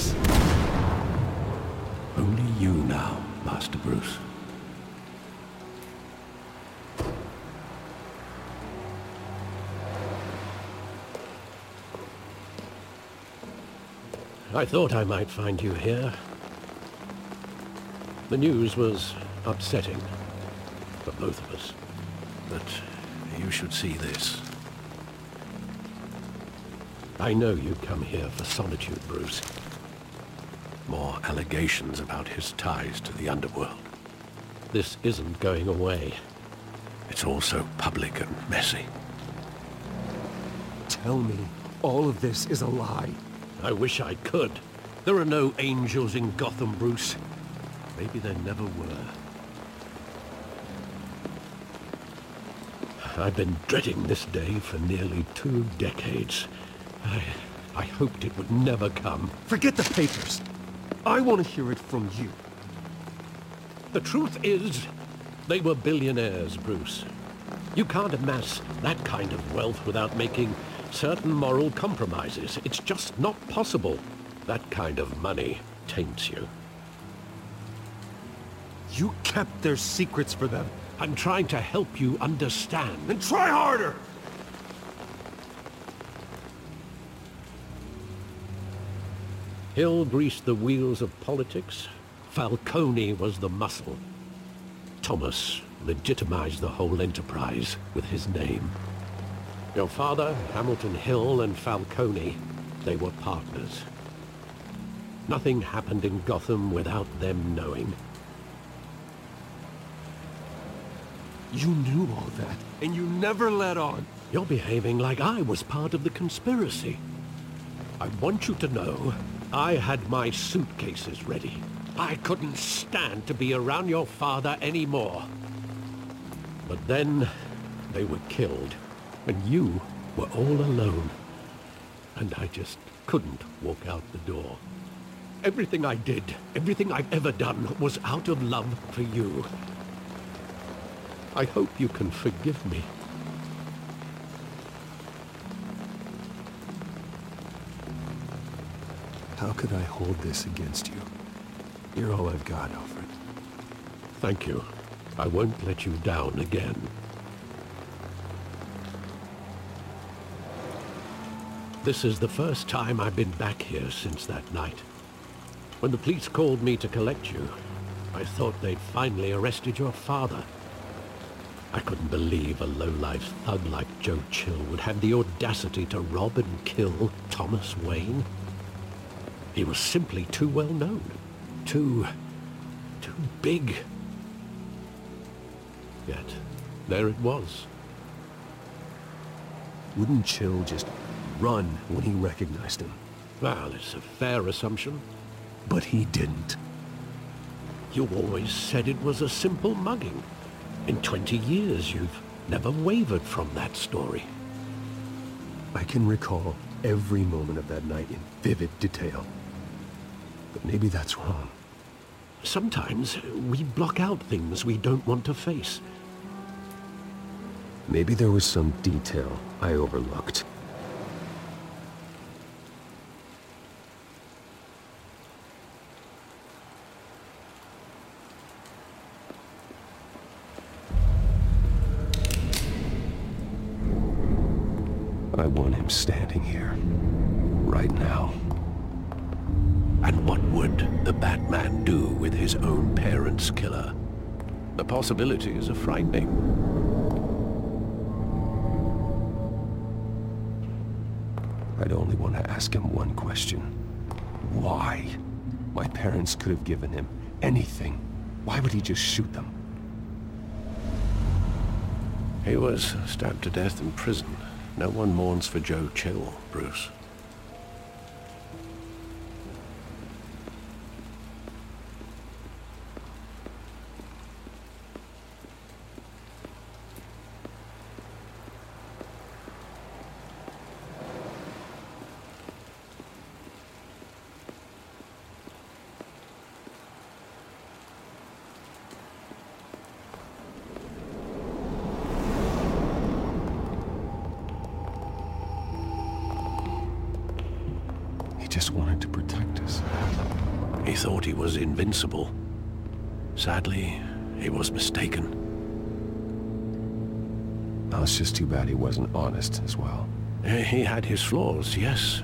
is? Only you now, Master Bruce. I thought I might find you here. The news was upsetting for both of us. But you should see this. I know you come here for solitude, Bruce. More allegations about his ties to the underworld. This isn't going away. It's all so public and messy. Tell me, all of this is a lie. I wish I could. There are no angels in Gotham, Bruce. Maybe there never were. I've been dreading this day for nearly 2 decades. I hoped it would never come. Forget the papers. I want to hear it from you. The truth is, they were billionaires, Bruce. You can't amass that kind of wealth without making certain moral compromises. It's just not possible. That kind of money taints you. You kept their secrets for them. I'm trying to help you understand. Then try harder! Hill greased the wheels of politics. Falcone was the muscle. Thomas legitimized the whole enterprise with his name. Your father, Hamilton Hill, and Falcone, they were partners. Nothing happened in Gotham without them knowing. You knew all that, and you never let on. You're behaving like I was part of the conspiracy. I want you to know, I had my suitcases ready. I couldn't stand to be around your father anymore. But then, they were killed, and you were all alone. And I just couldn't walk out the door. Everything I did, everything I've ever done, was out of love for you. I hope you can forgive me. How could I hold this against you? You're all I've got, Alfred. Thank you. I won't let you down again. This is the first time I've been back here since that night. When the police called me to collect you, I thought they'd finally arrested your father. I couldn't believe a low-life thug like Joe Chill would have the audacity to rob and kill Thomas Wayne. He was simply too well known. Too big. Yet, there it was. Wouldn't Chill just run when he recognized him? Well, it's a fair assumption. But he didn't. You always said it was a simple mugging. In 20 years, you've never wavered from that story. I can recall every moment of that night in vivid detail. But maybe that's wrong. Sometimes we block out things we don't want to face. Maybe there was some detail I overlooked. I want him standing here, right now. And what would the Batman do with his own parents' killer? The possibilities are frightening. I'd only want to ask him one question. Why? My parents could have given him anything. Why would he just shoot them? He was stabbed to death in prison. No one mourns for Joe Chill, Bruce. He just wanted to protect us. was. He thought he was invincible. Sadly, he was mistaken. Well, it's just too bad he wasn't honest as well. He had his flaws, yes.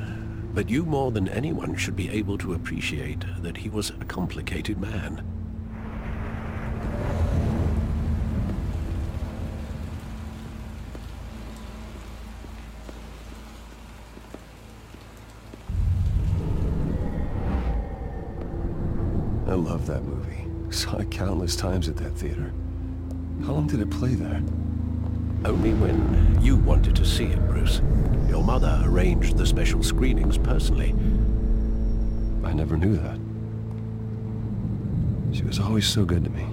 But you more than anyone should be able to appreciate that he was a complicated man. I love that movie. Saw it countless times at that theater. How long did it play there? Only when you wanted to see it, Bruce. Your mother arranged the special screenings personally. I never knew that. She was always so good to me.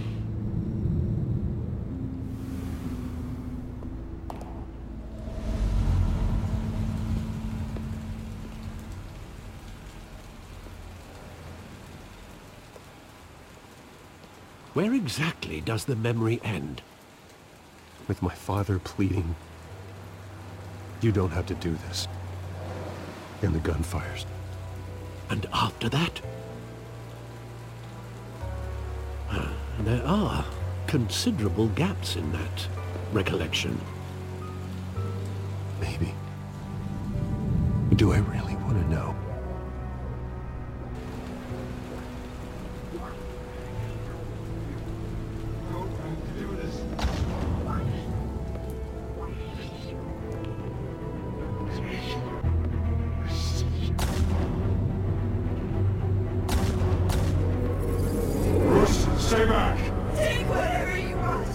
Where exactly does the memory end? With my father pleading, "You don't have to do this." And the gunfires. And after that? There are considerable gaps in that recollection. Maybe. Do I really want to know? Stay back! Take whatever you want.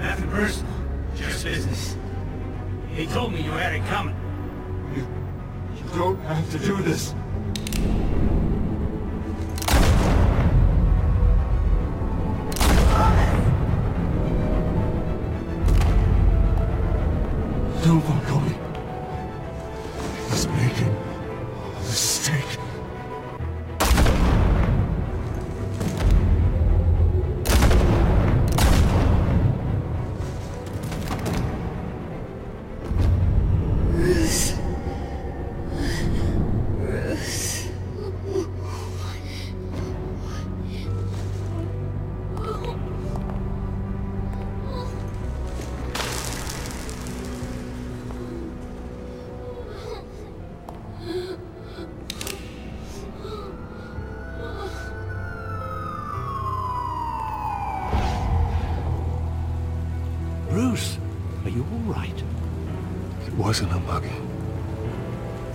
Nothing personal, just business. He told me you had it coming. You don't have to do this. Don't fuck me. He's making a mistake. Bruce, are you all right? It wasn't a mugging.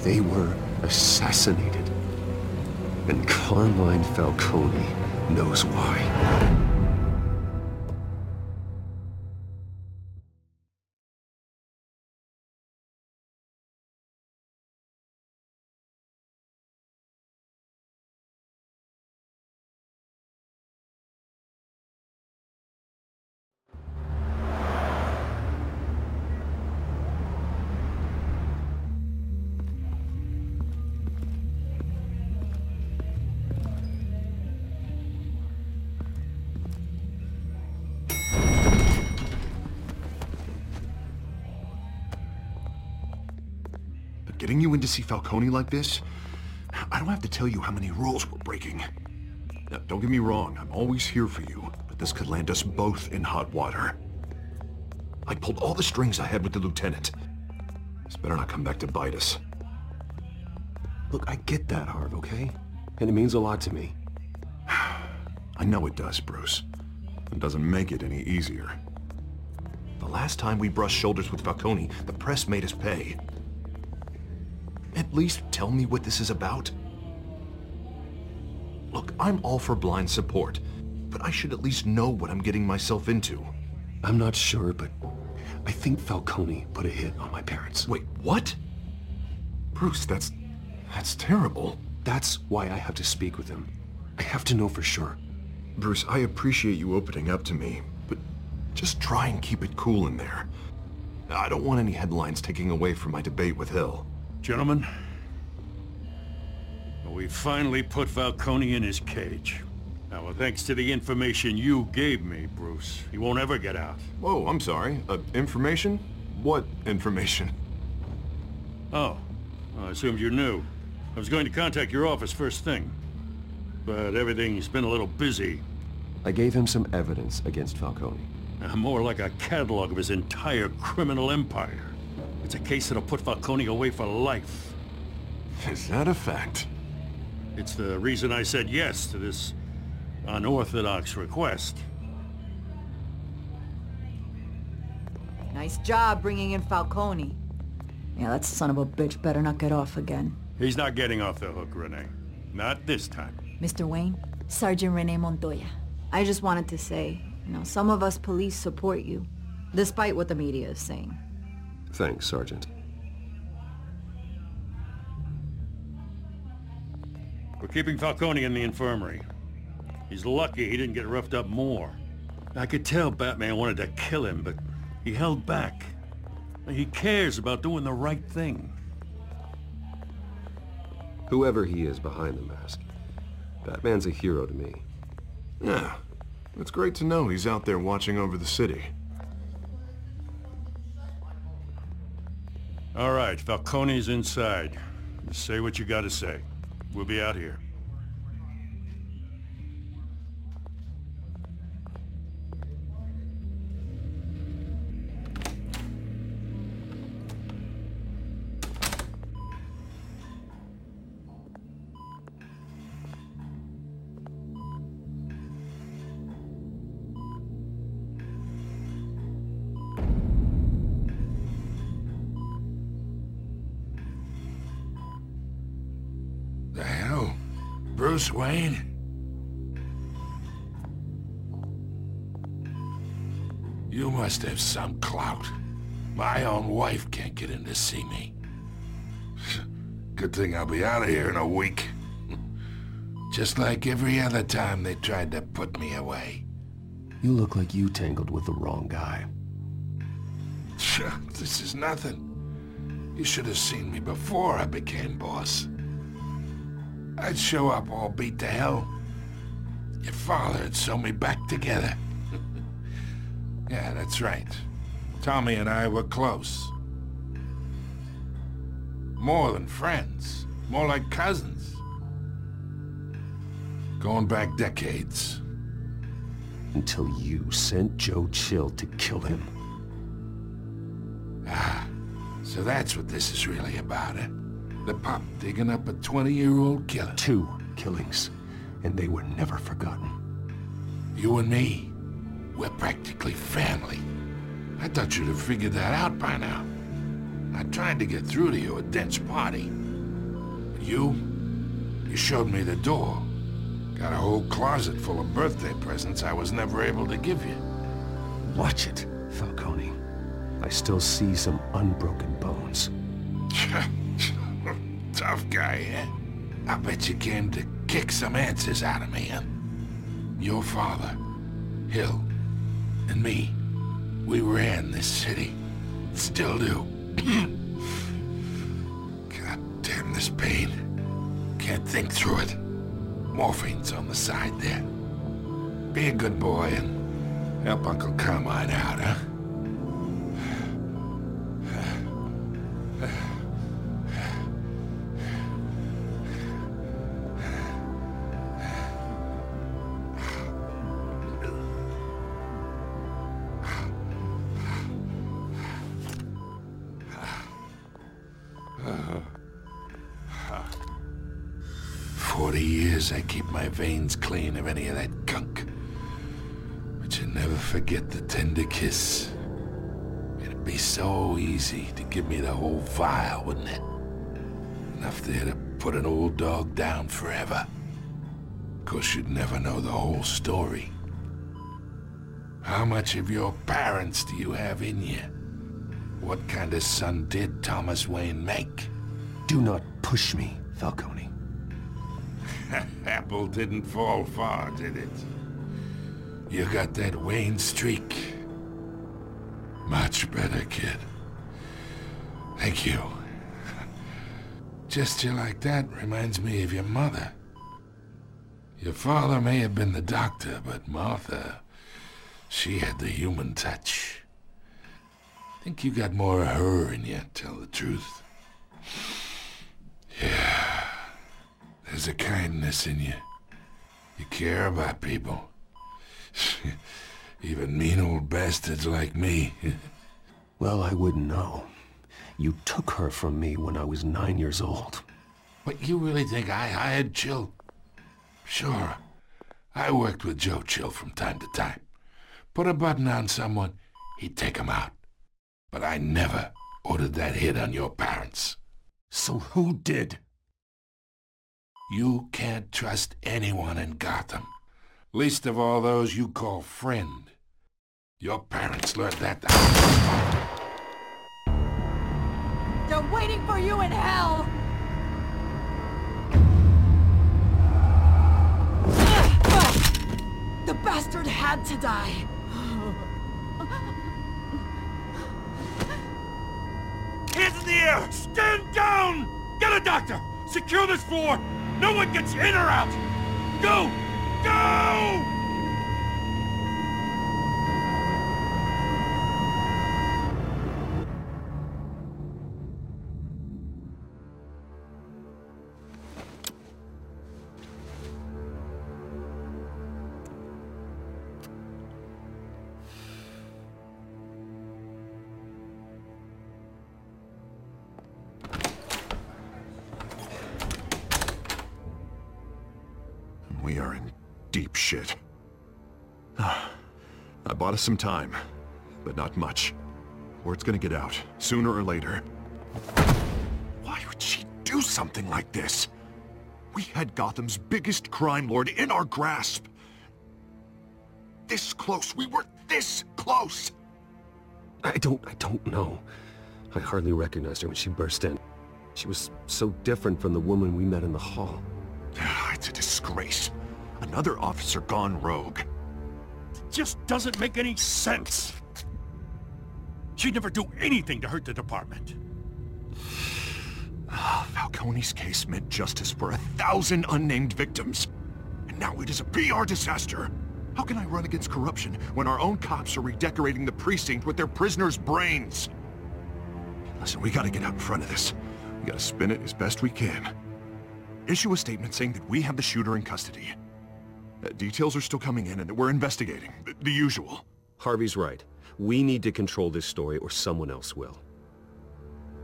They were assassinated. And Carmine Falcone knows why. Getting you in to see Falcone like this? I don't have to tell you how many rules we're breaking. Now, don't get me wrong, I'm always here for you, but this could land us both in hot water. I pulled all the strings I had with the lieutenant. This better not come back to bite us. Look, I get that, Harv, okay? And it means a lot to me. I know it does, Bruce. It doesn't make it any easier. The last time we brushed shoulders with Falcone, the press made us pay. At least tell me what this is about. Look, I'm all for blind support, but I should at least know what I'm getting myself into. I'm not sure, but I think Falcone put a hit on my parents. Wait, what? Bruce, that's terrible. That's why I have to speak with him. I have to know for sure. Bruce, I appreciate you opening up to me, but just try and keep it cool in there. I don't want any headlines taking away from my debate with Hill. Gentlemen, we finally put Falcone in his cage. Now, thanks to the information you gave me, Bruce, he won't ever get out. Whoa, I'm sorry. Information? What information? Oh, I assumed you knew. I was going to contact your office first thing, but everything's been a little busy. I gave him some evidence against Falcone. More like a catalog of his entire criminal empire. It's a case that'll put Falcone away for life. Is that a fact? It's the reason I said yes to this unorthodox request. Nice job bringing in Falcone. Yeah, that son of a bitch better not get off again. He's not getting off the hook, Renee. Not this time. Mr. Wayne, Sergeant Renee Montoya. I just wanted to say, some of us police support you, despite what the media is saying. Thanks, Sergeant. We're keeping Falcone in the infirmary. He's lucky he didn't get roughed up more. I could tell Batman wanted to kill him, but he held back. He cares about doing the right thing. Whoever he is behind the mask, Batman's a hero to me. Yeah, it's great to know he's out there watching over the city. All right, Falcone's inside. Say what you gotta say. We'll be out here. The hell? Bruce Wayne? You must have some clout. My own wife can't get in to see me. Good thing I'll be out of here in a week. Just like every other time they tried to put me away. You look like you tangled with the wrong guy. This is nothing. You should have seen me before I became boss. I'd show up all beat to hell. Your father'd sew me back together. Yeah, that's right. Tommy and I were close. More than friends. More like cousins. Going back decades. Until you sent Joe Chill to kill him. Ah, so that's what this is really about, eh? The pup digging up a 20-year-old killer. 2 killings, and they were never forgotten. You and me, we're practically family. I thought you'd have figured that out by now. I tried to get through to you at Dent's party. But you showed me the door. Got a whole closet full of birthday presents I was never able to give you. Watch it, Falcone. I still see some unbroken bones. Tough guy, eh? I bet you came to kick some answers out of me, huh? Your father, Hill, and me, we ran this city. Still do. God damn this pain. Can't think through it. Morphine's on the side there. Be a good boy and help Uncle Carmine out, huh? I keep my veins clean of any of that gunk. But you never forget the tender kiss. It'd be so easy to give me the whole vial, wouldn't it? Enough there to put an old dog down forever. Of course, you'd never know the whole story. How much of your parents do you have in you? What kind of son did Thomas Wayne make? Do not push me, Falcone. Apple didn't fall far, did it? You got that Wayne streak. Much better, kid. Thank you. Gesture like that reminds me of your mother. Your father may have been the doctor, but Martha, she had the human touch. I think you got more of her in you, tell the truth. Yeah. There's a kindness in you. You care about people. Even mean old bastards like me. Well, I wouldn't know. You took her from me when I was 9 years old. But you really think I hired Chill? Sure. I worked with Joe Chill from time to time. Put a button on someone, he'd take him out. But I never ordered that hit on your parents. So who did? You can't trust anyone in Gotham. Least of all those you call friend. Your parents learned that. They're waiting for you in hell! The bastard had to die! Hands in the air! Stand down! Get a doctor! Secure this floor! No one gets in or out! Go! Go! We are in deep shit. I bought us some time, but not much. Word's gonna get out, sooner or later. Why would she do something like this? We had Gotham's biggest crime lord in our grasp. This close, we were this close! I don't know. I hardly recognized her when she burst in. She was so different from the woman we met in the hall. It's a disgrace. Another officer gone rogue. Just doesn't make any sense. She'd never do anything to hurt the department. Falcone's case meant justice for 1,000 unnamed victims. And now it is a PR disaster. How can I run against corruption when our own cops are redecorating the precinct with their prisoners' brains? Listen, we gotta get out in front of this. We gotta spin it as best we can. Issue a statement saying that we have the shooter in custody. Details are still coming in and that we're investigating. The usual. Harvey's right. We need to control this story or someone else will.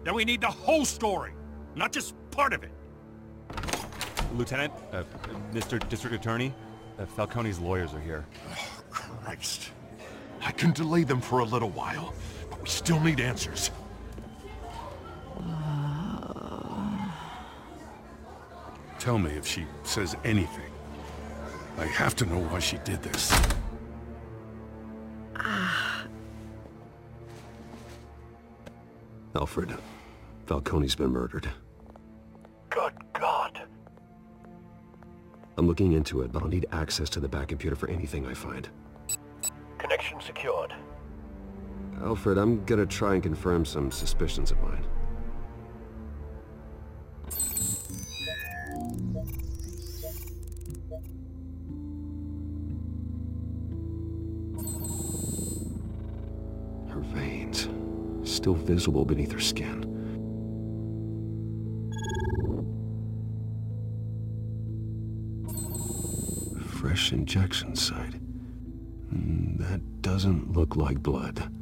Then we need the whole story, not just part of it. Lieutenant, Mr. District Attorney, Falcone's lawyers are here. Oh, Christ. I can delay them for a little while, but we still need answers. Tell me if she says anything. I have to know why she did this. Alfred, Falcone's been murdered. Good God. I'm looking into it, but I'll need access to the back computer for anything I find. Connection secured. Alfred, I'm gonna try and confirm some suspicions of mine. Her veins, still visible beneath her skin. Fresh injection site. That doesn't look like blood.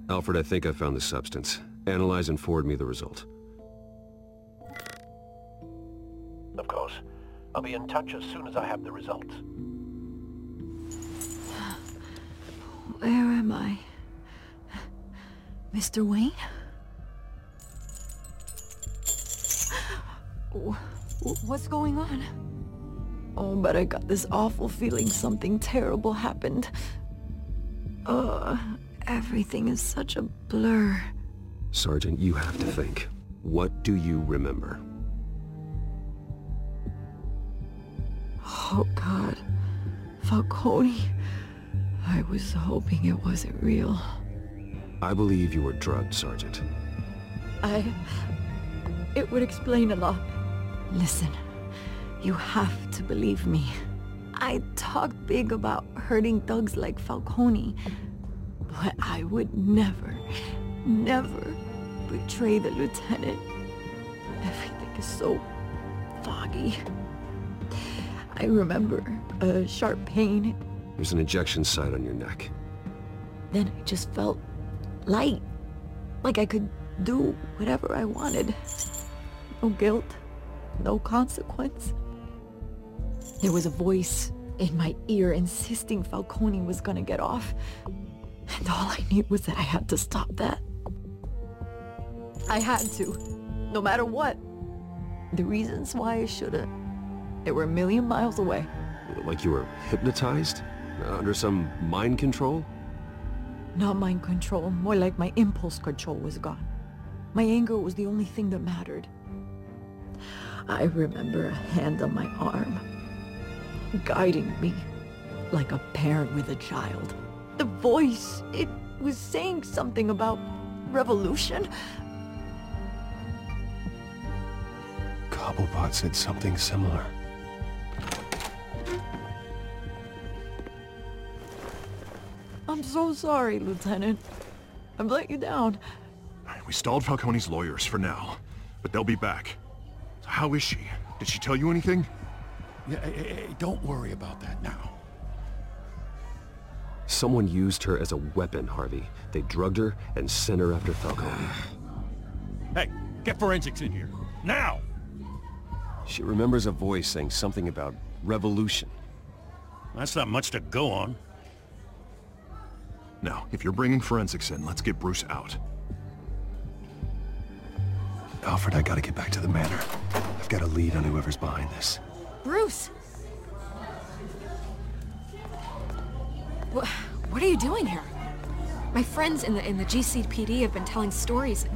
Alfred, I think I found the substance. Analyze and forward me the result. Of course. I'll be in touch as soon as I have the results. Where am I? Mr. Wayne? What's going on? Oh, but I got this awful feeling something terrible happened. Everything is such a blur. Sergeant, you have to think. What do you remember? Oh, God. Falcone. I was hoping it wasn't real. I believe you were drugged, Sergeant. It would explain a lot. Listen, you have to believe me. I talk big about hurting thugs like Falcone, but I would never betray the lieutenant. Everything is so foggy. I remember a sharp pain. There's an injection site on your neck. Then I just felt light. Like I could do whatever I wanted. No guilt. No consequence. There was a voice in my ear insisting Falcone was gonna get off. And all I knew was that I had to stop that. I had to. No matter what. The reasons why I shouldn't, they were a million miles away. Like you were hypnotized? Under some mind control? Not mind control, more like my impulse control was gone. My anger was the only thing that mattered. I remember a hand on my arm, guiding me like a parent with a child. The voice, it was saying something about revolution. Cobblepot said something similar. I'm so sorry, Lieutenant. I've let you down. We stalled Falcone's lawyers for now, but they'll be back. So how is she? Did she tell you anything? Yeah, hey, don't worry about that now. Someone used her as a weapon, Harvey. They drugged her and sent her after Falcone. Hey, get forensics in here. Now! She remembers a voice saying something about revolution. That's not much to go on. Now, if you're bringing forensics in, let's get Bruce out. Alfred, I gotta get back to the manor. I've got a lead on whoever's behind this. Bruce! What are you doing here? My friends in the GCPD have been telling stories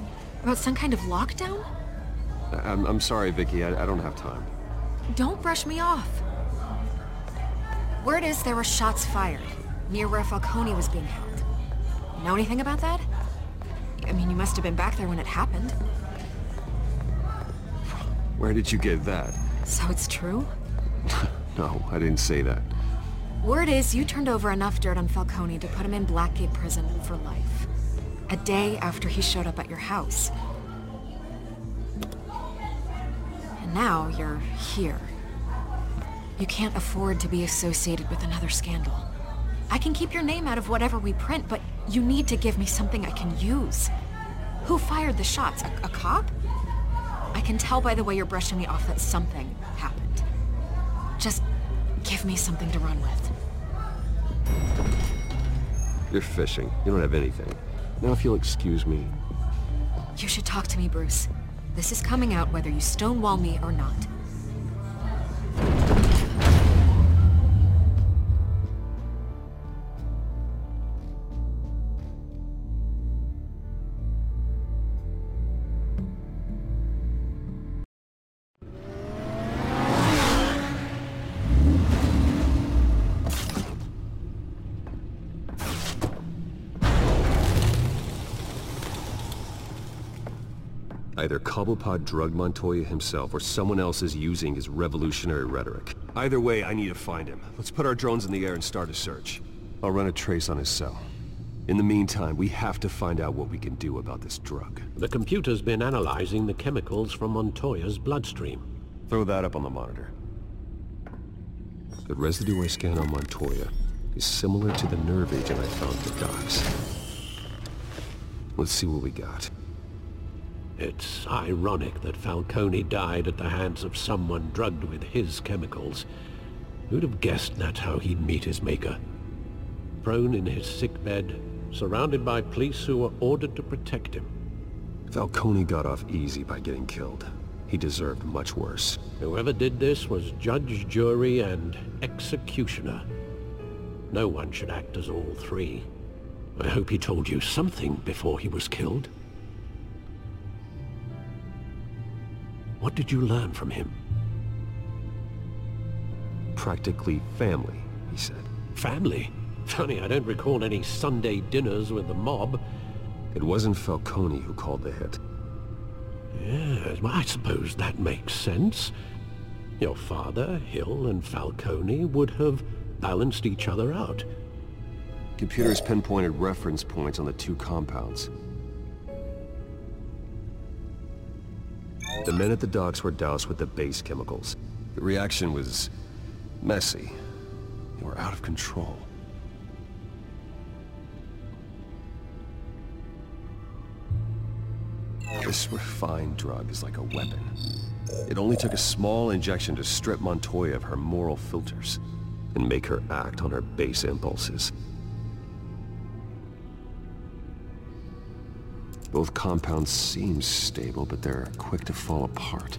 about some kind of lockdown? I'm sorry, Vicky. I don't have time. Don't brush me off. Word is there were shots fired near where Falcone was being held. Know anything about that? I mean, you must have been back there when it happened. Where did you get that? So it's true? No, I didn't say that. Word is you turned over enough dirt on Falcone to put him in Blackgate Prison for life. A day after he showed up at your house. And now you're here. You can't afford to be associated with another scandal. I can keep your name out of whatever we print, but you need to give me something I can use. Who fired the shots? A cop? I can tell by the way you're brushing me off that something happened. Just give me something to run with. You're fishing. You don't have anything. Now if you'll excuse me. You should talk to me, Bruce. This is coming out whether you stonewall me or not. Either Cobblepot drugged Montoya himself or someone else is using his revolutionary rhetoric. Either way, I need to find him. Let's put our drones in the air and start a search. I'll run a trace on his cell. In the meantime, we have to find out what we can do about this drug. The computer's been analyzing the chemicals from Montoya's bloodstream. Throw that up on the monitor. The residue I scan on Montoya is similar to the nerve agent I found at the docks. Let's see what we got. It's ironic that Falcone died at the hands of someone drugged with his chemicals. Who'd have guessed that's how he'd meet his maker? Prone in his sickbed, surrounded by police who were ordered to protect him. Falcone got off easy by getting killed. He deserved much worse. Whoever did this was judge, jury, and executioner. No one should act as all three. I hope he told you something before he was killed. What did you learn from him? Practically family, he said. Family? Funny, I don't recall any Sunday dinners with the mob. It wasn't Falcone who called the hit. Yes, well, I suppose that makes sense. Your father, Hill, and Falcone would have balanced each other out. Computers pinpointed reference points on the two compounds. The men at the docks were doused with the base chemicals. The reaction was messy. They were out of control. This refined drug is like a weapon. It only took a small injection to strip Montoya of her moral filters and make her act on her base impulses. Both compounds seem stable, but they're quick to fall apart.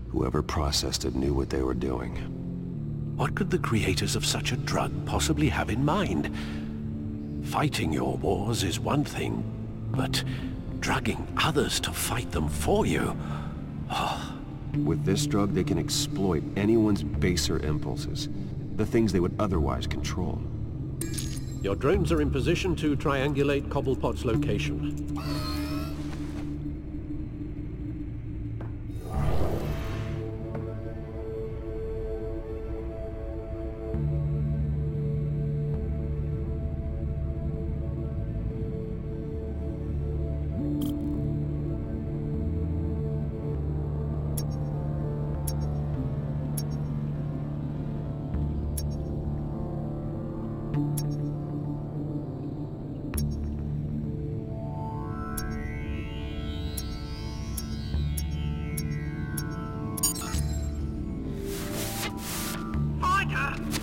Whoever processed it knew what they were doing. What could the creators of such a drug possibly have in mind? Fighting your wars is one thing, but drugging others to fight them for you? With this drug, they can exploit anyone's baser impulses, the things they would otherwise control. Your drones are in position to triangulate Cobblepot's location.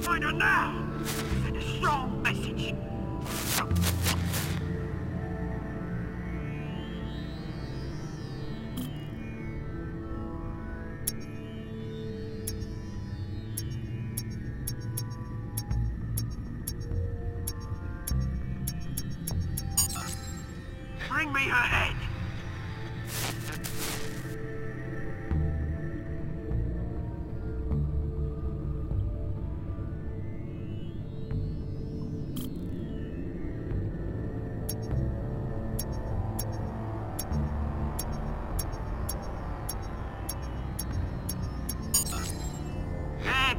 Find her now! Send a strong message. Bring me her head!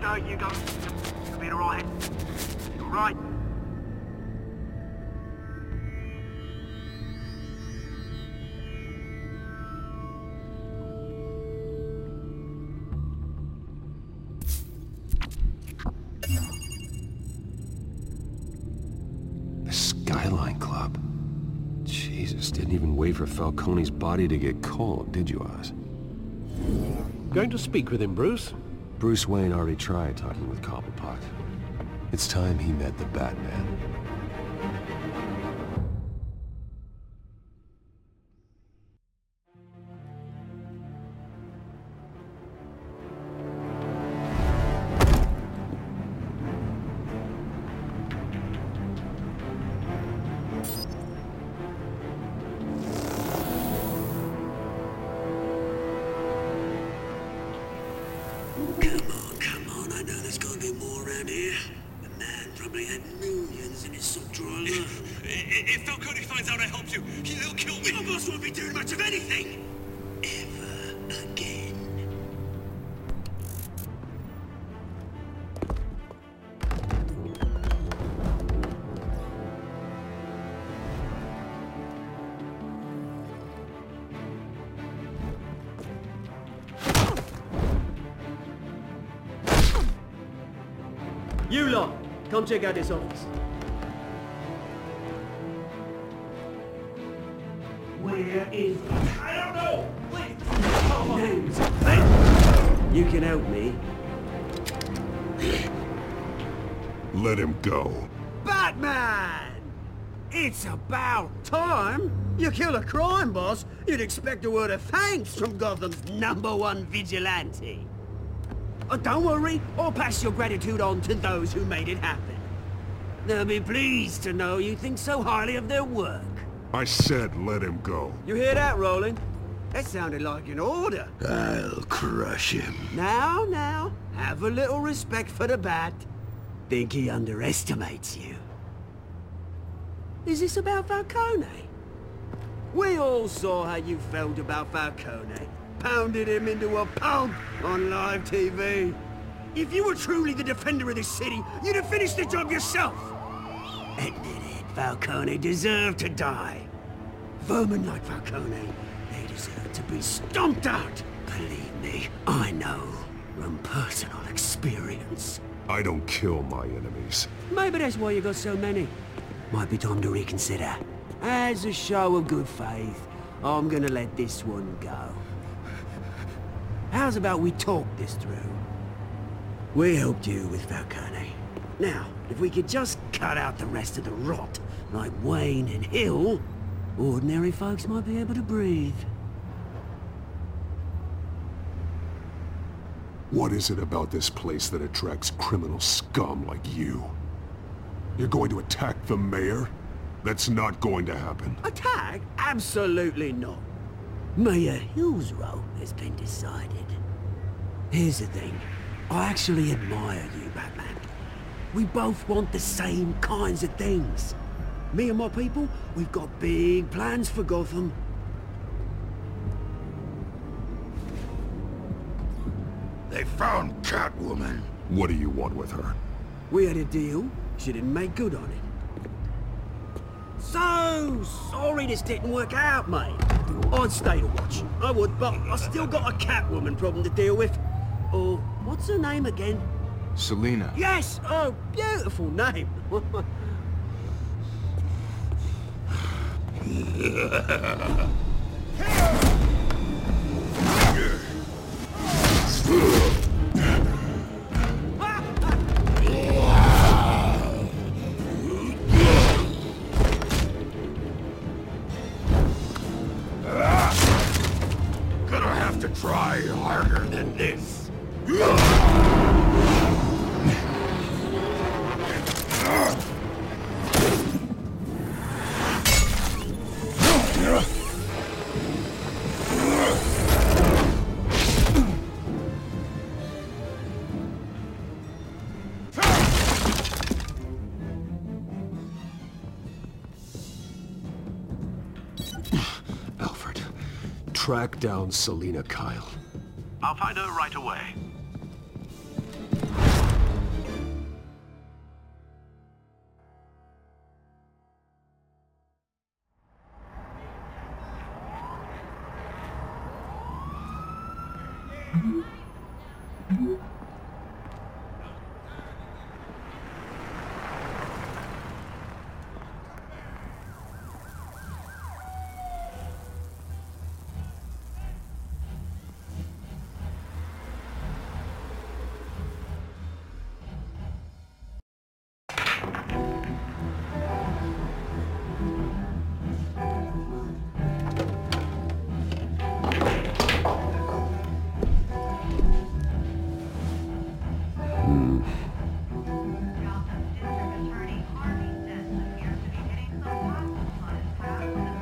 There you go. You'll be alright. You're right. The Skyline Club. Jesus, didn't even wait for Falcone's body to get cold, did you, Oz? Going to speak with him, Bruce? Bruce Wayne already tried talking with Cobblepot. It's time he met the Batman. Come on, I know there's gotta be more around here. The man probably had millions in his sub-drawer. If Falcone finds out I helped you, he'll kill me. My boss won't be doing much of anything. Ever again. You lot, come check out this office. Where is he? I don't know! Please! You can help me. Let him go. Batman! It's about time. You kill a crime boss, you'd expect a word of thanks from Gotham's #1 vigilante. Oh, don't worry, I'll pass your gratitude on to those who made it happen. They'll be pleased to know you think so highly of their work. I said let him go. You hear that, Roland? That sounded like an order. I'll crush him. Now, have a little respect for the Bat. Think he underestimates you. Is this about Falcone? We all saw how you felt about Falcone. Pounded him into a pulp on live TV. If you were truly the defender of this city, you'd have finished the job yourself. Admit it, Falcone deserved to die. Vermin like Falcone, they deserve to be stomped out. Believe me, I know from personal experience. I don't kill my enemies. Maybe that's why you got so many. Might be time to reconsider. As a show of good faith, I'm gonna let this one go. How's about we talk this through? We helped you with Falcone. Now, if we could just cut out the rest of the rot, like Wayne and Hill, ordinary folks might be able to breathe. What is it about this place that attracts criminal scum like you? You're going to attack the mayor? That's not going to happen. Attack? Absolutely not. Mayor Hill's role has been decided. Here's the thing. I actually admire you, Batman. We both want the same kinds of things. Me and my people, we've got big plans for Gotham. They found Catwoman. What do you want with her? We had a deal. She didn't make good on it. So sorry this didn't work out, mate. I'd stay to watch. I would, but I still got a Catwoman problem to deal with. Oh, what's her name again? Selina. Yes! Oh, beautiful name. Gonna have to try harder than this. Alfred, track down Selina Kyle. I'll find her right away.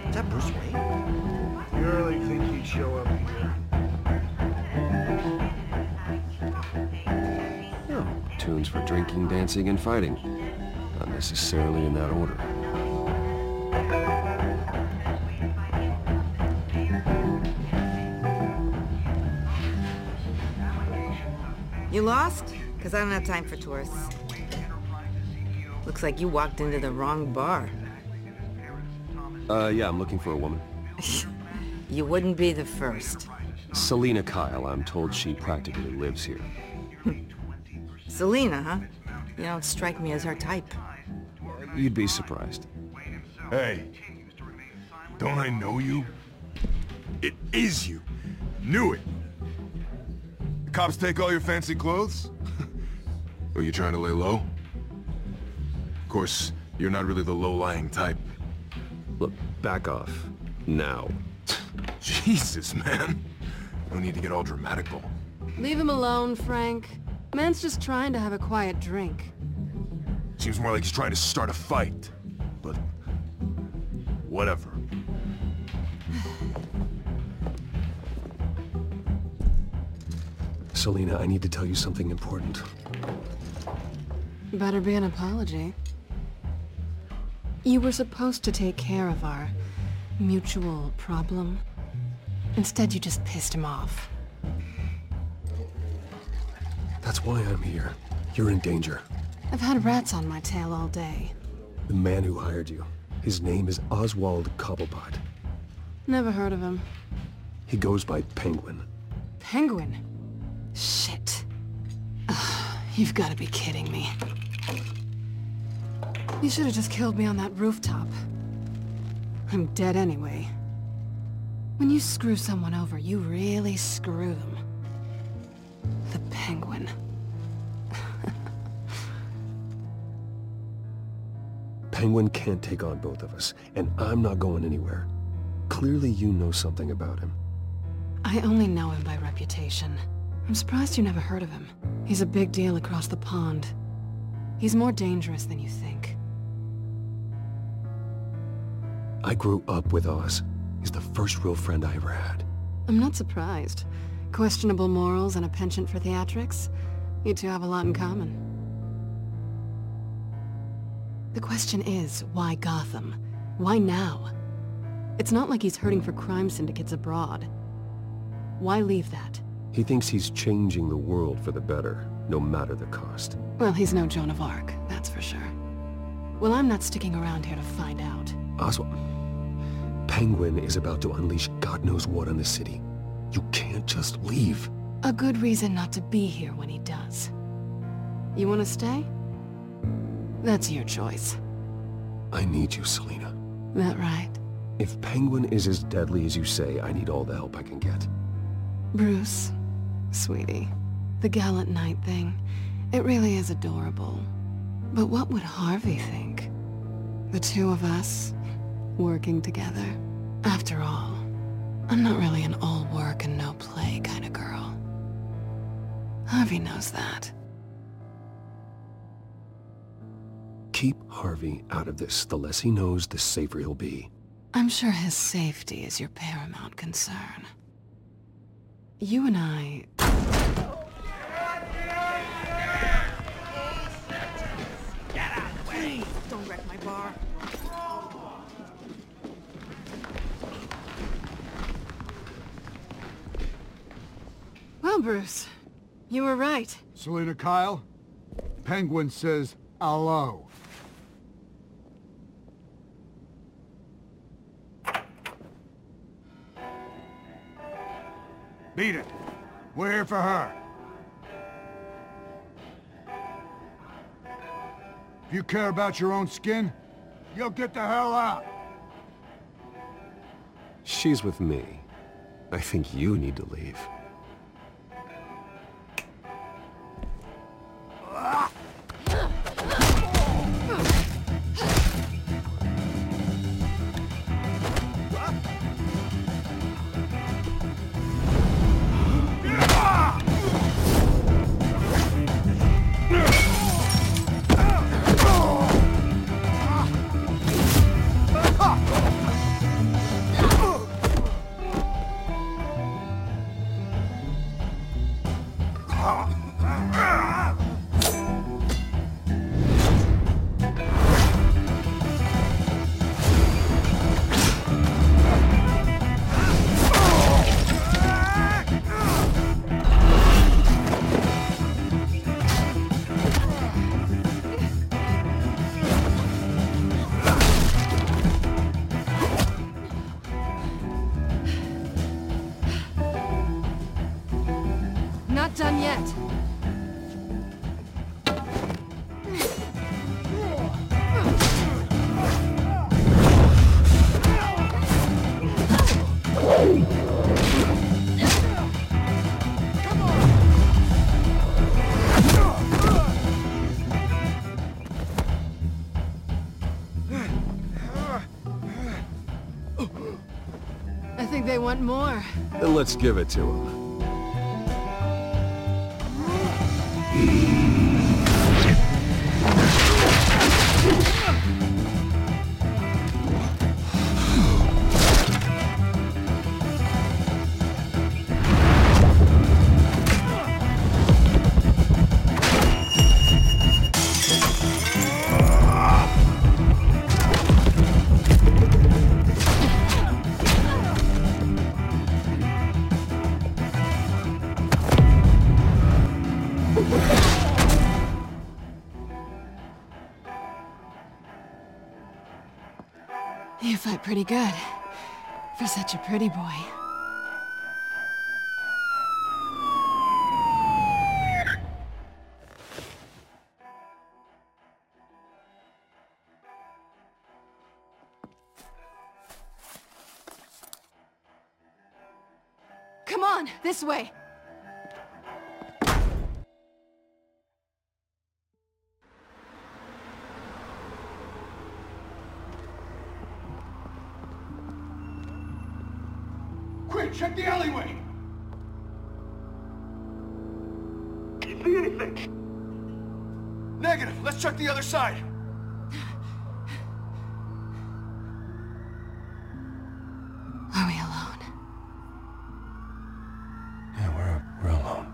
Is that Bruce Wayne? You really think he'd show up here? Oh, tunes for drinking, dancing, and fighting. Not necessarily in that order. You lost? Because I don't have time for tourists. Looks like you walked into the wrong bar. Yeah, I'm looking for a woman. You wouldn't be the first. Selina Kyle, I'm told she practically lives here. Selina, huh? You don't strike me as her type. You'd be surprised. Hey, don't I know you? It is you. Knew it. The cops take all your fancy clothes? Are you trying to lay low? Of course, you're not really the low-lying type. Look, back off. Now. Jesus, man. No need to get all dramatical. Leave him alone, Frank. Man's just trying to have a quiet drink. Seems more like he's trying to start a fight. But... whatever. Selina, I need to tell you something important. Better be an apology. You were supposed to take care of our mutual problem. Instead, you just pissed him off. That's why I'm here. You're in danger. I've had rats on my tail all day. The man who hired you, his name is Oswald Cobblepot. Never heard of him. He goes by Penguin. Penguin? Shit. Ugh, you've got to be kidding me. You should have just killed me on that rooftop. I'm dead anyway. When you screw someone over, you really screw them. The Penguin. Penguin can't take on both of us, and I'm not going anywhere. Clearly you know something about him. I only know him by reputation. I'm surprised you never heard of him. He's a big deal across the pond. He's more dangerous than you think. I grew up with Oz. He's the first real friend I ever had. I'm not surprised. Questionable morals and a penchant for theatrics. You two have a lot in common. The question is, why Gotham? Why now? It's not like he's hurting for crime syndicates abroad. Why leave that? He thinks he's changing the world for the better, no matter the cost. Well, he's no Joan of Arc, that's for sure. Well, I'm not sticking around here to find out. Oswald, Penguin is about to unleash God knows what on the city. You can't just leave. A good reason not to be here when he does. You want to stay? That's your choice. I need you, Selina. That right? If Penguin is as deadly as you say, I need all the help I can get. Bruce, sweetie, the gallant knight thing, it really is adorable. But what would Harvey think? The two of us, working together. After all, I'm not really an all work and no play kind of girl. Harvey knows that. Keep Harvey out of this. The less he knows, the safer he'll be. I'm sure his safety is your paramount concern. You and I... Get out of the way! Don't wreck my bar. Well, Bruce, you were right. Selina Kyle, Penguin says hello. Beat it. We're here for her. If you care about your own skin, you'll get the hell out. She's with me. I think you need to leave. Not done yet. I think they want more. Then let's give it to him. You fight pretty good, for such a pretty boy. on, this way. Quick, check the alleyway! You see anything? Negative. Let's check the other side. Are we alone? Yeah, we're alone.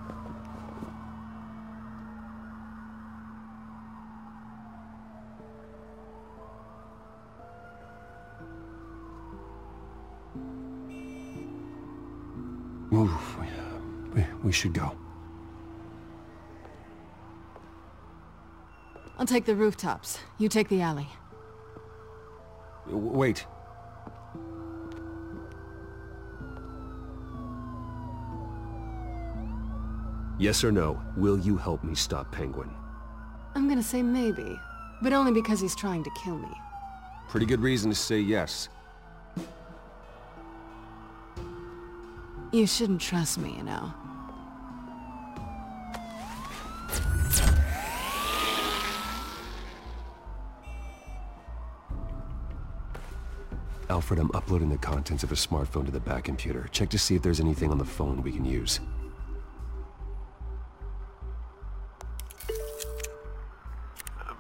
Move. We should go. I'll take the rooftops. You take the alley. Wait. Yes or no, will you help me stop Penguin? I'm gonna say maybe, but only because he's trying to kill me. Pretty good reason to say yes. You shouldn't trust me, you know. Alfred, I'm uploading the contents of a smartphone to the back computer. Check to see if there's anything on the phone we can use.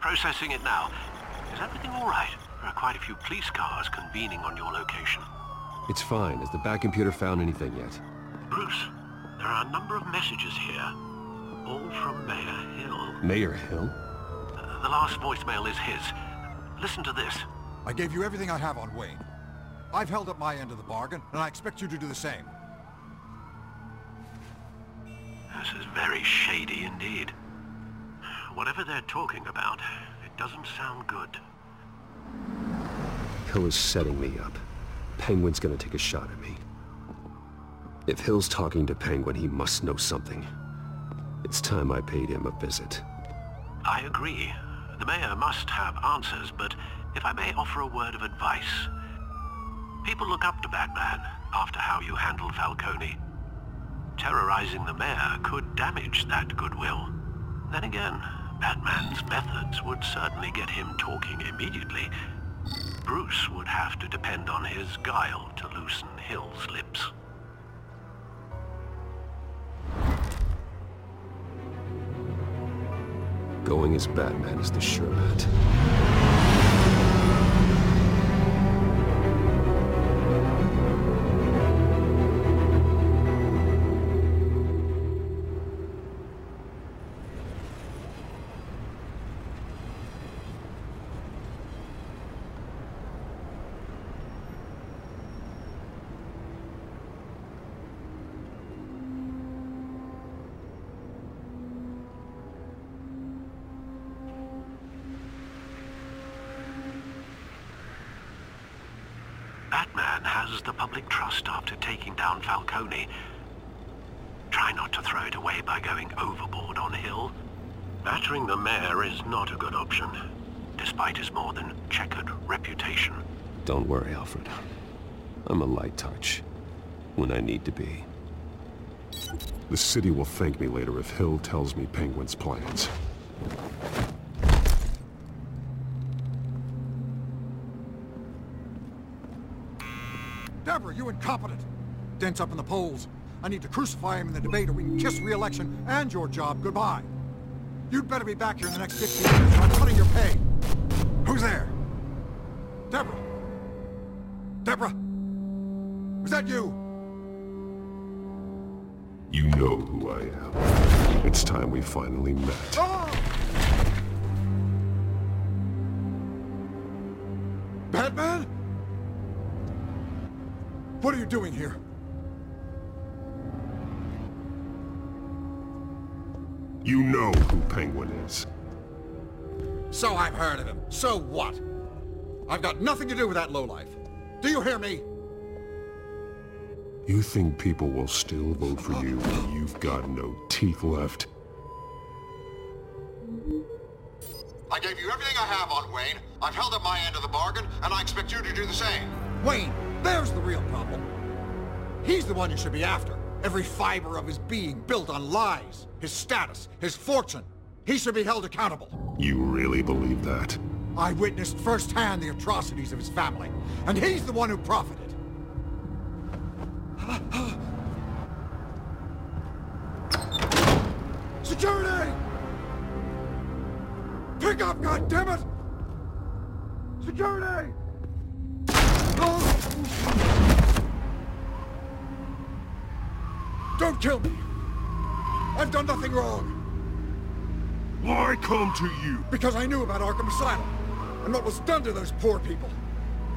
Processing it now. Is everything all right? There are quite a few police cars convening on your location. It's fine. Has the back computer found anything yet? Bruce, there are a number of messages here. All from Mayor Hill. Mayor Hill? The last voicemail is his. Listen to this. I gave you everything I have on Wayne. I've held up my end of the bargain, and I expect you to do the same. This is very shady indeed. Whatever they're talking about, it doesn't sound good. Hill is setting me up. Penguin's gonna take a shot at me. If Hill's talking to Penguin, he must know something. It's time I paid him a visit. I agree. The mayor must have answers, but if I may offer a word of advice. People look up to Batman after how you handled Falcone. Terrorizing the mayor could damage that goodwill. Then again, Batman's methods would certainly get him talking immediately. Bruce would have to depend on his guile to loosen Hill's lips. Going as Batman is the sure bet. Batman has the public trust after taking down Falcone. Try not to throw it away by going overboard on Hill. Battering the mayor is not a good option, despite his more than checkered reputation. Don't worry, Alfred. I'm a light touch, when I need to be. The city will thank me later if Hill tells me Penguin's plans. Deborah, you incompetent! Dent's up in the polls. I need to crucify him in the debate or we can kiss re-election and your job goodbye. You'd better be back here in the next 15 minutes or I'm cutting your pay. Who's there? Deborah? Deborah? Was that you? You know who I am. It's time we finally met. Oh! Batman? What are you doing here? You know who Penguin is. So I've heard of him. So what? I've got nothing to do with that lowlife. Do you hear me? You think people will still vote for you when you've got no teeth left? I gave you everything I have on Wayne. I've held up my end of the bargain, and I expect you to do the same. Wayne, there's the real problem. He's the one you should be after. Every fiber of his being built on lies, his status, his fortune. He should be held accountable. You really believe that? I witnessed firsthand the atrocities of his family, and he's the one who profited. Security! Pick up, goddammit! Security! Don't kill me! I've done nothing wrong! Why come to you? Because I knew about Arkham Asylum, and what was done to those poor people.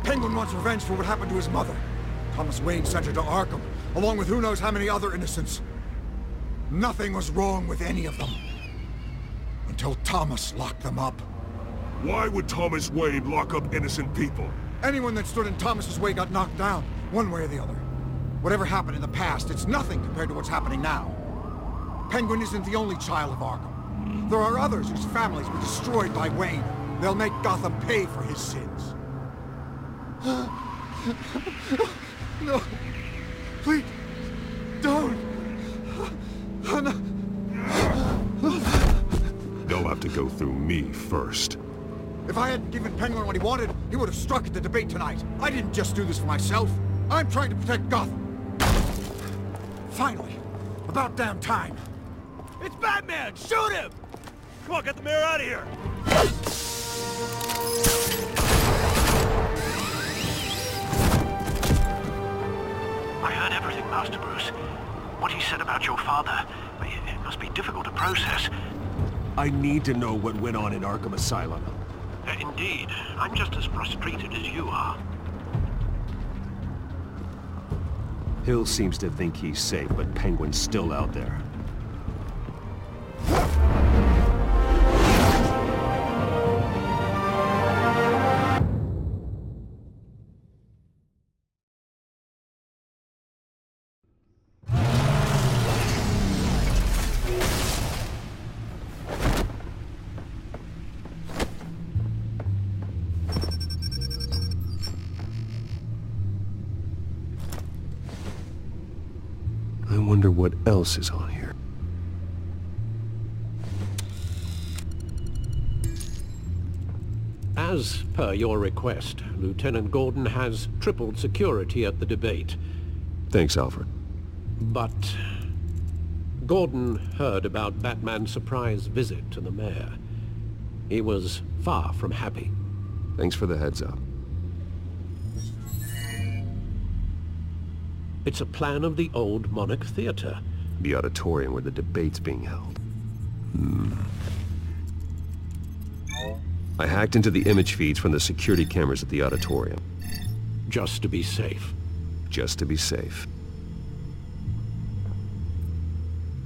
Penguin wants revenge for what happened to his mother. Thomas Wayne sent her to Arkham, along with who knows how many other innocents. Nothing was wrong with any of them. Until Thomas locked them up. Why would Thomas Wayne lock up innocent people? Anyone that stood in Thomas's way got knocked down, one way or the other. Whatever happened in the past, it's nothing compared to what's happening now. Penguin isn't the only child of Arkham. There are others whose families were destroyed by Wayne. They'll make Gotham pay for his sins. No. Please. Don't. They'll have to go through me first. If I hadn't given Penguin what he wanted, he would have struck at the debate tonight. I didn't just do this for myself. I'm trying to protect Gotham. Finally. About damn time. It's Batman! Shoot him! Come on, get the mayor out of here! I heard everything, Master Bruce. What he said about your father, it must be difficult to process. I need to know what went on in Arkham Asylum. Indeed. I'm just as frustrated as you are. Hill seems to think he's safe, but Penguin's still out there. I wonder what else is on here. As per your request, Lieutenant Gordon has tripled security at the debate. Thanks, Alfred. But Gordon heard about Batman's surprise visit to the mayor. He was far from happy. Thanks for the heads up. It's a plan of the old Monarch Theater. The auditorium where the debate's being held. I hacked into the image feeds from the security cameras at the auditorium. Just to be safe. Just to be safe.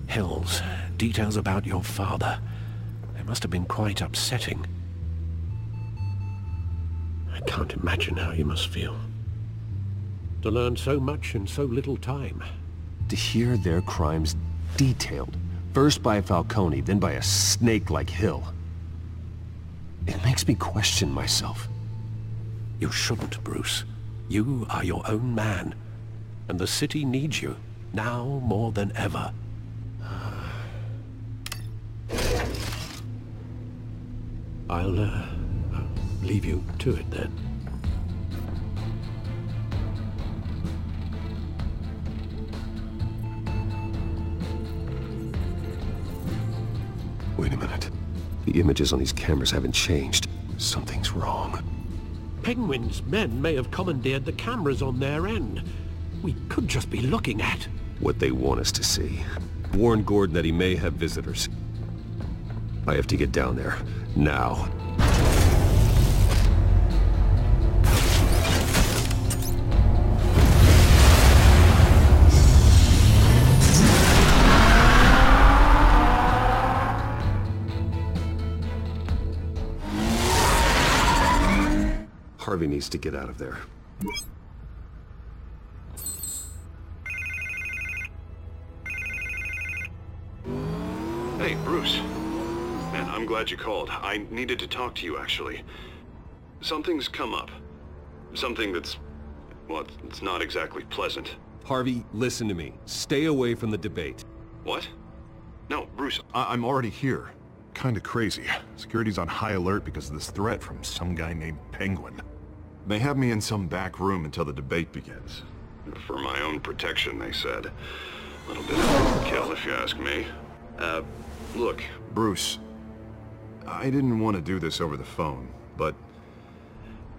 Hills, details about your father. They must have been quite upsetting. I can't imagine how you must feel. To learn so much in so little time. To hear their crimes detailed, first by Falcone, then by a snake like Hill. It makes me question myself. You shouldn't, Bruce. You are your own man. And the city needs you, now more than ever. I'll leave you to it then. Wait a minute. The images on these cameras haven't changed. Something's wrong. Penguin's men may have commandeered the cameras on their end. We could just be looking at what they want us to see. Warn Gordon that he may have visitors. I have to get down there. Now. Harvey needs to get out of there. Hey, Bruce. Man, I'm glad you called. I needed to talk to you, actually. Something's come up. Something that's, well, it's not exactly pleasant. Harvey, listen to me. Stay away from the debate. What? No, Bruce, I'm already here. Kinda crazy. Security's on high alert because of this threat from some guy named Penguin. They have me in some back room until the debate begins. for my own protection, they said. A little bit of overkill, if you ask me. Look. Bruce, I didn't want to do this over the phone, but...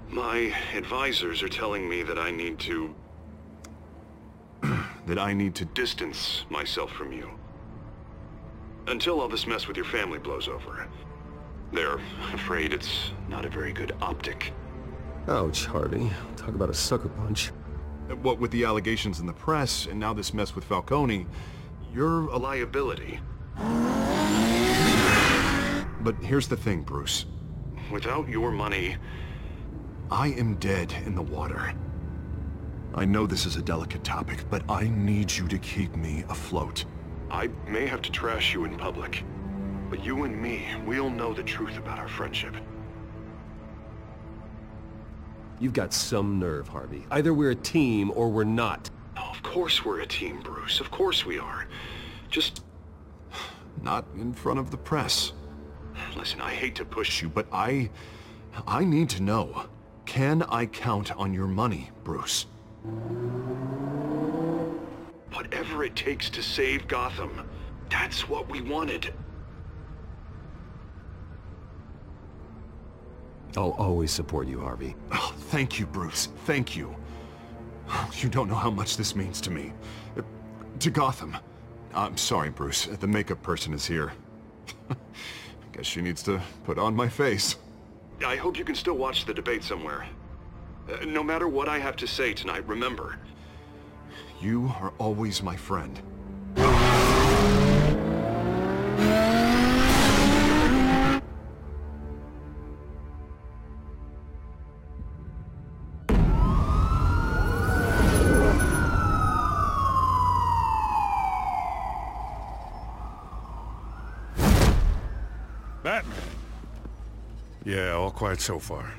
my advisors are telling me that I need to... that I need to distance myself from you. Until all this mess with your family blows over. They're afraid it's not a very good optic. Ouch, Harvey. Talk about a sucker punch. What with the allegations in the press, and now this mess with Falcone, you're a liability. But here's the thing, Bruce. Without your money... I am dead in the water. I know this is a delicate topic, but I need you to keep me afloat. I may have to trash you in public, but you and me, we'll know the truth about our friendship. You've got some nerve, Harvey. Either we're a team or we're not. Oh, of course we're a team, Bruce. Of course we are. Just... not in front of the press. Listen, I hate to push you, but I need to know. Can I count on your money, Bruce? Whatever it takes to save Gotham. That's what we wanted. I'll always support you, Harvey. Oh, thank you, Bruce. Thank you. You don't know how much this means to me. To Gotham. I'm sorry, Bruce. The makeup person is here. Guess she needs to put on my face. I hope you can still watch the debate somewhere. No matter what I have to say tonight, remember. You are always my friend. Batman. Yeah, all quiet so far.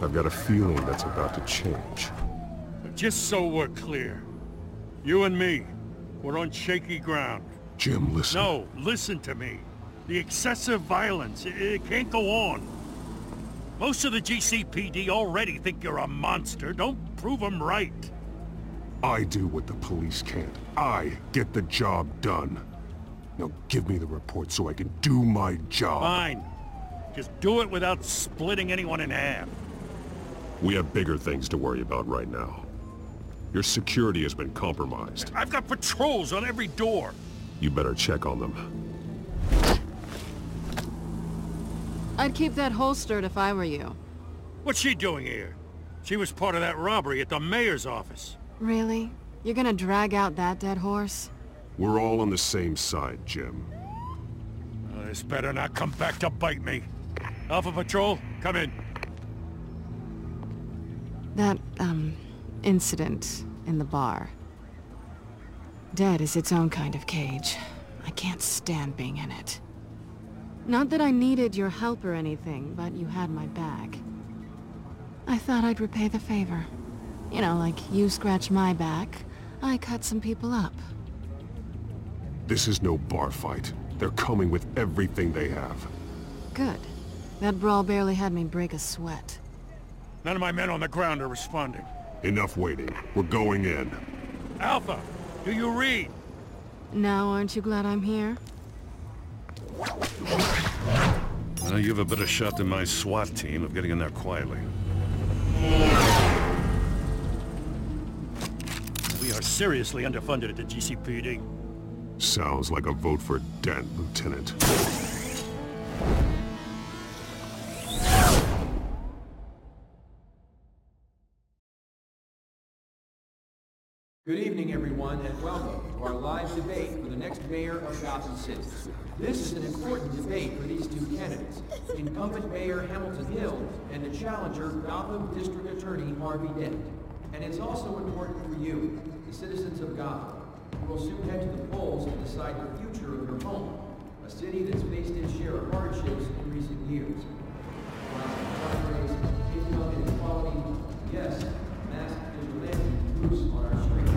I've got a feeling that's about to change. Just so we're clear, you and me, we're on shaky ground. Jim, listen. No, listen to me. The excessive violence, it can't go on. Most of the GCPD already think you're a monster. Don't prove them right. I do what the police can't. I get the job done. Now give me the report so I can do my job. Fine. Just do it without splitting anyone in half. We have bigger things to worry about right now. Your security has been compromised. I've got patrols on every door. You better check on them. I'd keep that holstered if I were you. What's she doing here? She was part of that robbery at the mayor's office. Really? You're gonna drag out that dead horse? We're all on the same side, Jim. This better not come back to bite me. Alpha Patrol, come in. That, incident in the bar. Dead is its own kind of cage. I can't stand being in it. Not that I needed your help or anything, but you had my back. I thought I'd repay the favor. You know, like you scratch my back, I cut some people up. This is no bar fight. They're coming with everything they have. Good. That brawl barely had me break a sweat. None of my men on the ground are responding. Enough waiting. We're going in. Alpha, do you read? Now aren't you glad I'm here? Well, you have a better shot than my SWAT team of getting in there quietly. We are seriously underfunded at the GCPD. Sounds like a vote for Dent, Lieutenant. Good evening, everyone, and welcome to our live debate for the next mayor of Gotham City. This is an important debate for these two candidates, incumbent Mayor Hamilton Hill and the challenger, Gotham District Attorney Harvey Dent. And it's also important for you, the citizens of Gotham, who will soon head to the polls to decide the future of your home, a city that's faced its share of hardships in recent years. Crime rates, income inequality, yes, mass vigilante groups on our streets.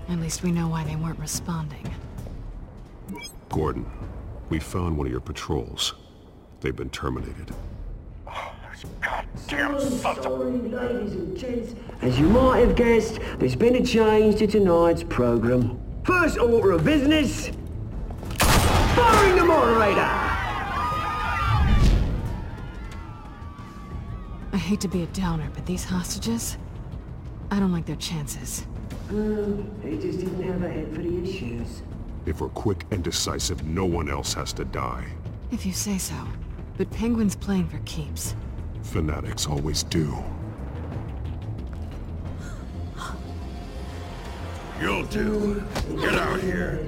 At least we know why they weren't responding. Gordon, we found one of your patrols. They've been terminated. Damn sorry, ladies and gents. As you might have guessed, there's been a change to tonight's program. First order of business, firing the moderator! I hate to be a downer, but these hostages, I don't like their chances. They just didn't have a head for the issues. If we're quick and decisive, no one else has to die. If you say so. But Penguin's playing for keeps. Fanatics always do. You'll do. Get out here.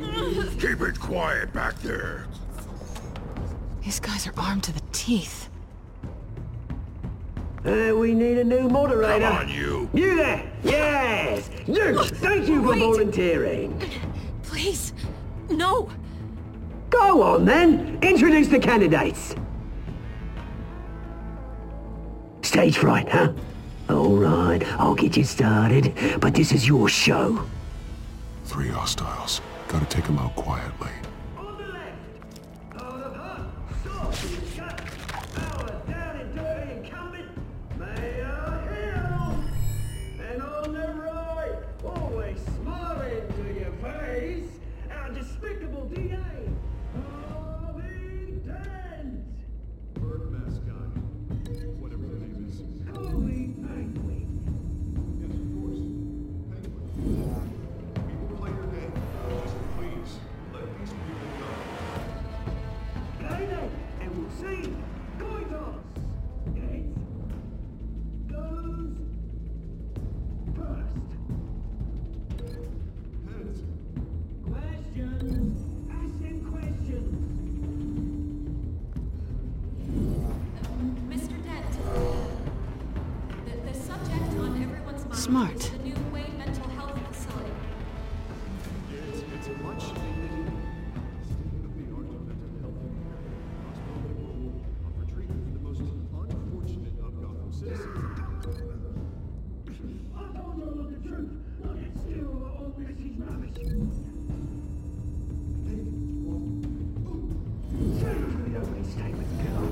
Keep it quiet back there. These guys are armed to the teeth. We need a new moderator. Come on, you. You there! Yes! You! Thank you for volunteering. Please, no. Go on then. Introduce the candidates. Stage fright, huh? All right, I'll get you started, but this is your show. 3 hostiles. Gotta take them out quietly. And on the right, always smiling to your face, our despicable DA, Harvey Dent. Bird mascot. Whatever your name is. Holy Penguin. Yes, of course. Penguin. We will play your game. Just please, let these people go. Okay then, and we'll see. Coin toss. It goes first. Heads. Questions. Ask them questions. Mr. Dent, the subject on everyone's mind Smart. is the new Wayne mental health facility. It's a much needed state-of-the-art mental health care. Hospital will offer treatment for the most unfortunate of Gotham citizens. I told you all the truth. Look, it's still all message rubbish. Seriously, don't be statements, girl.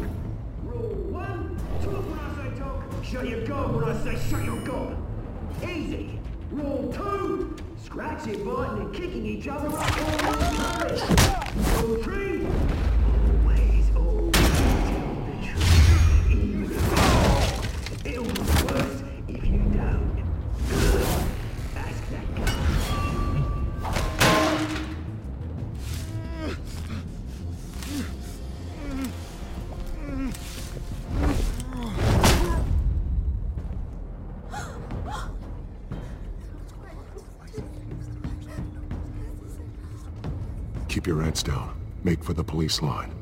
Rule 1, talk when I say talk. Shut your gob when I say shut your gob. Easy. Rule 2, scratching, biting, and kicking each other up all the time. Rule 3, always tell the truth. Even if it'll be worse if you don't. Ask that guy. Keep your heads down. Make for the police line.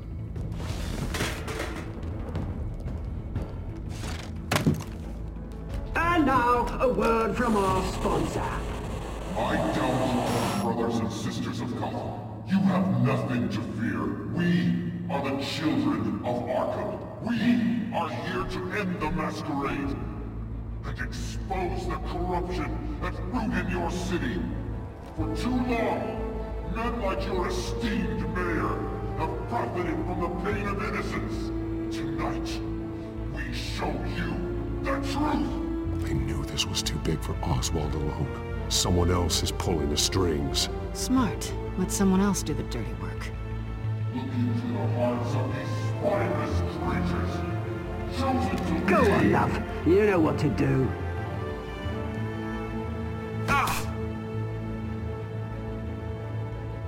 And now, a word from our sponsor. I doubt, brothers and sisters of Gotham, you have nothing to fear. We are the children of Arkham. We are here to end the masquerade and expose the corruption that's rooted in your city. For too long, men like your esteemed mayor have profited from the pain of innocence. Tonight, we show you the truth. They knew this was too big for Oswald alone. Someone else is pulling the strings. Smart. Let someone else do the dirty work. Look into the hearts of these spineless creatures. Chosen to Go lead. on, love. You know what to do.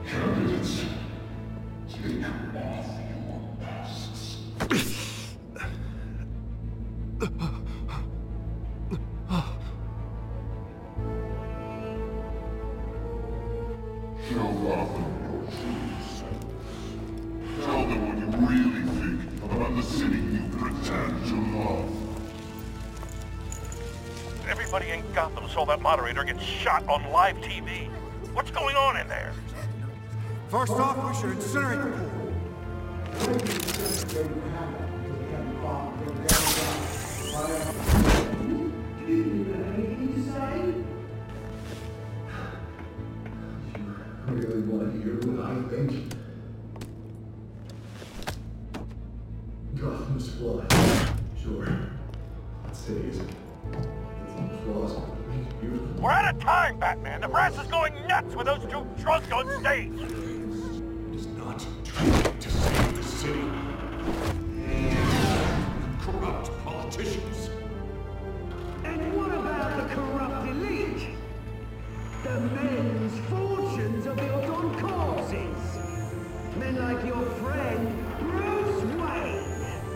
Candidates, take off your masks. Show Gotham your true self. Tell them what you really think about the city you pretend to love. Everybody in Gotham saw that moderator get shot on live TV. What's going on in there? First off, we should incinerate the pool. want to hear what I think? Gotham's flawed. Sure. I'd say it's some flaws, but it makes it beautiful. We're out of time, Batman! The brass is going nuts with those two drunks on stage! It is not trying to save the city. Corrupt politicians. And what about the corrupt elite? The men's fortunes of the Odon corpses. Men like your friend, Bruce Wayne.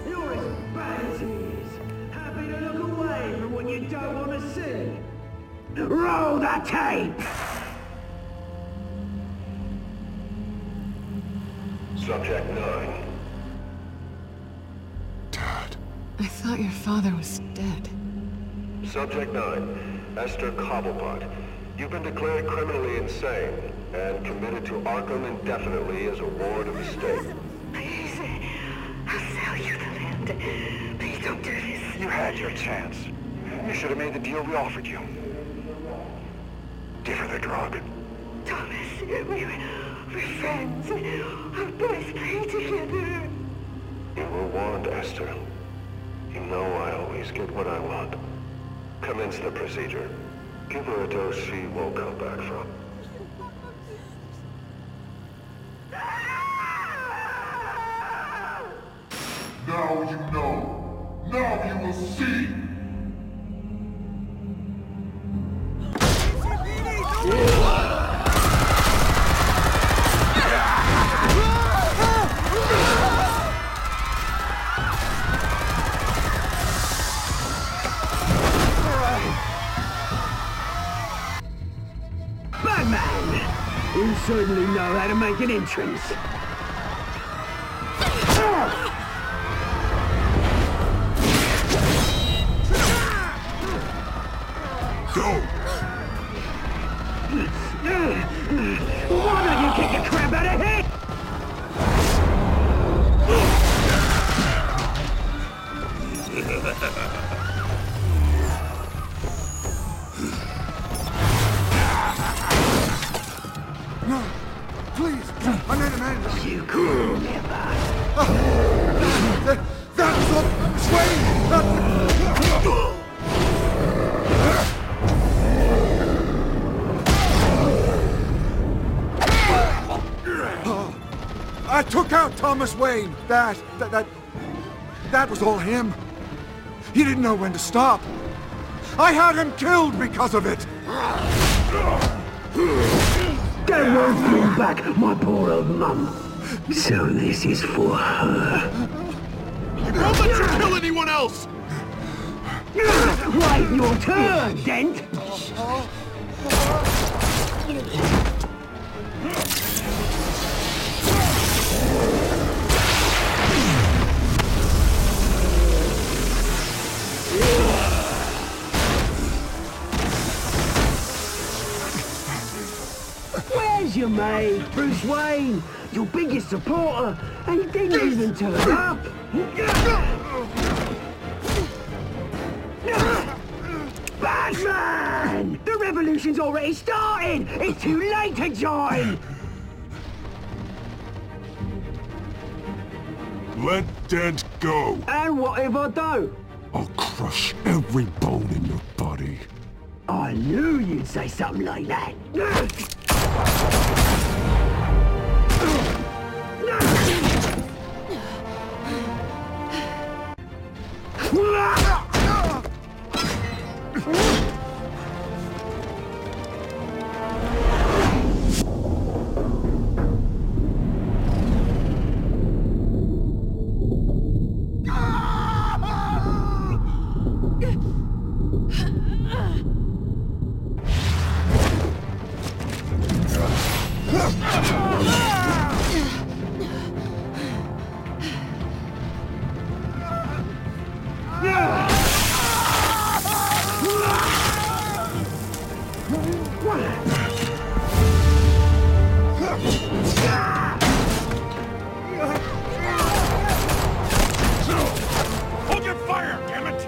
You're as bad as he is. Happy to look away from what you don't want to see. Roll the tape! Subject 9. I thought your father was dead. Subject 9. Esther Cobblepot. You've been declared criminally insane and committed to Arkham indefinitely as a ward of the state. Please, I'll sell you the land. Please don't do this. You had your chance. You should have made the deal we offered you. Give her the drug. Thomas, we're friends. Our boys play together. You were warned, Esther. You know I always get what I want. Commence the procedure. Give her a dose she won't come back from. Now you know. Now you will see. Batman! You certainly know how to make an entrance. Go! Why don't you kick the crap out of here? No! Please! I made an end! You cool, never. That was all Swayne! I took out Thomas Wayne. That was all him. He didn't know when to stop. I had him killed because of it. That won't bring back my poor old mum. So this is for her. Don't let you kill anyone else! Wait your turn, Dent! Where's your mate, Bruce Wayne? Your biggest supporter, and he didn't even turn up. Batman! The revolution's already started! It's too late to join! Let Dent go! And what if I do? I'll crush every bone in your body. I knew you'd say something like that. Hold your fire, damn it!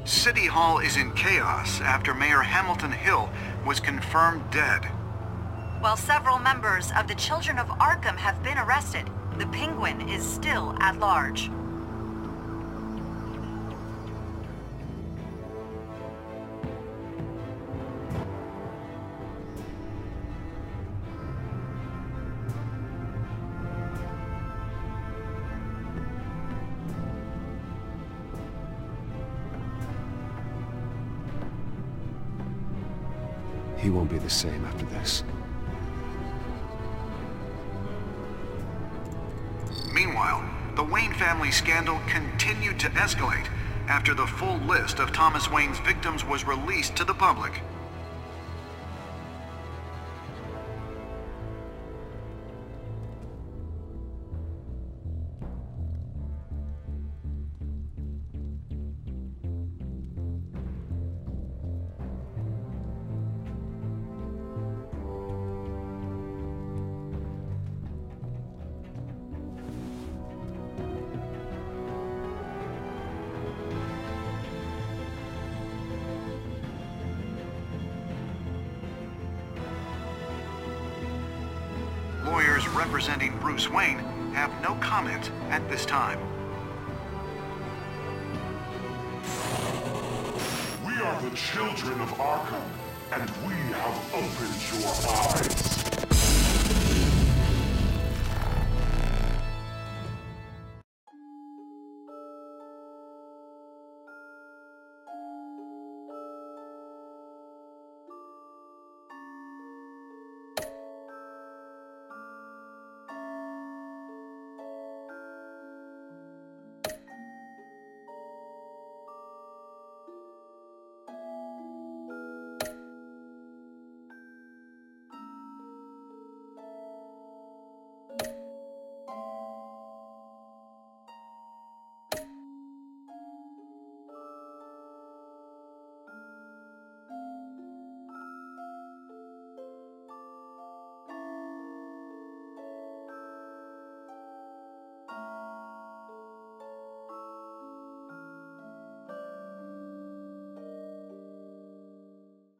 City Hall is in chaos after Mayor Hamilton Hill was confirmed dead. While several members of the Children of Arkham have been arrested, the Penguin is still at large. He won't be the same after this. Meanwhile, the Wayne family scandal continued to escalate after the full list of Thomas Wayne's victims was released to the public. Lawyers representing Bruce Wayne have no comment at this time. We are the children of Arkham, and we have opened your eyes.